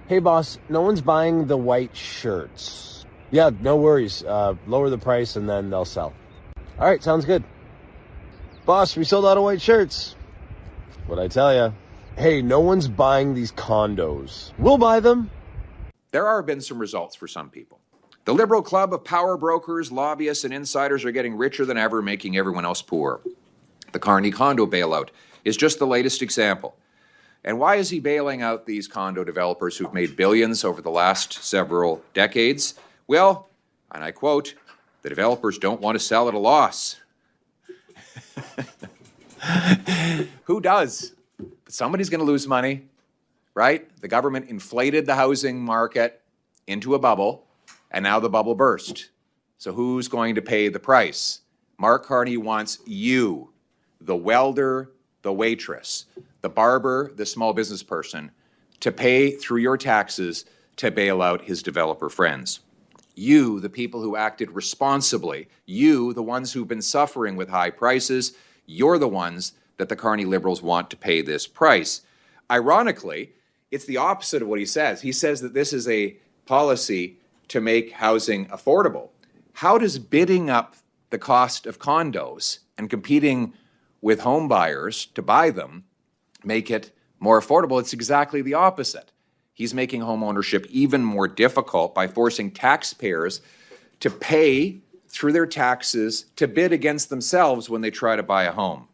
Hey boss, no one's buying the white shirts. Yeah, no worries. Lower the price and then they'll sell. All right, sounds good. Boss, we sold out of white shirts. What'd I tell ya? Hey, no one's buying these condos. We'll buy them. There have been some results for some people. The liberal club of power brokers, lobbyists, and insiders are getting richer than ever, making everyone else poor. The Carney condo bailout is just the latest example. And why is he bailing out these condo developers who've made billions over the last several decades? Well, and I quote, the developers don't want to sell at a loss. Who does? But somebody's going to lose money, right? The government inflated the housing market into a bubble, and now the bubble burst. So who's going to pay the price? Mark Carney wants you, the welder, the waitress, the barber, the small business person, to pay through your taxes to bail out his developer friends. You, the people who acted responsibly, you, the ones who've been suffering with high prices, you're the ones that the Carney Liberals want to pay this price. Ironically, it's the opposite of what he says. He says that this is a policy to make housing affordable. How does bidding up the cost of condos and competing with home buyers to buy them make it more affordable? It's exactly the opposite. He's making home ownership even more difficult by forcing taxpayers to pay through their taxes to bid against themselves when they try to buy a home.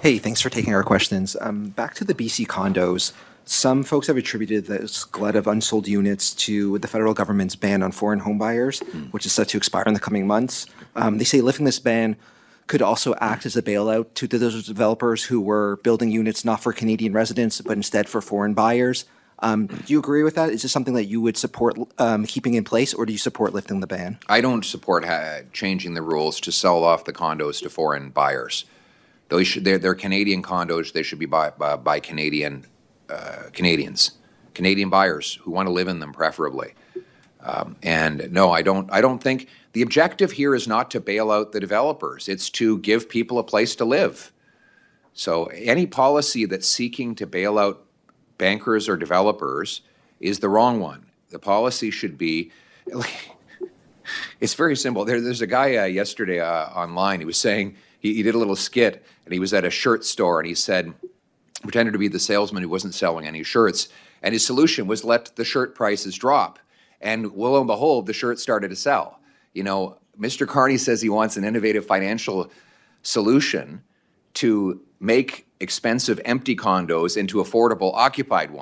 Hey, thanks for taking our questions. Back to the BC condos. Some folks have attributed this glut of unsold units to the federal government's ban on foreign home buyers, which is set to expire in the coming months. They say lifting this ban could also act as a bailout to those developers who were building units not for Canadian residents, but instead for foreign buyers. Do you agree with that? Is this something that you would support keeping in place, or do you support lifting the ban? I don't support changing the rules to sell off the condos to foreign buyers. They're Canadian condos. They should be by Canadians, Canadian buyers who want to live in them, preferably. And no, I don't think the objective here is not to bail out the developers. It's to give people a place to live. So any policy that's seeking to bail out bankers or developers is the wrong one. The policy should be, it's very simple. There's a guy yesterday online, he was saying, he did a little skit, and he was at a shirt store, and he said, pretended to be the salesman who wasn't selling any shirts, and his solution was let the shirt prices drop. And lo and behold, the shirts started to sell. You know, Mr. Carney says he wants an innovative financial solution to make expensive empty condos into affordable occupied ones.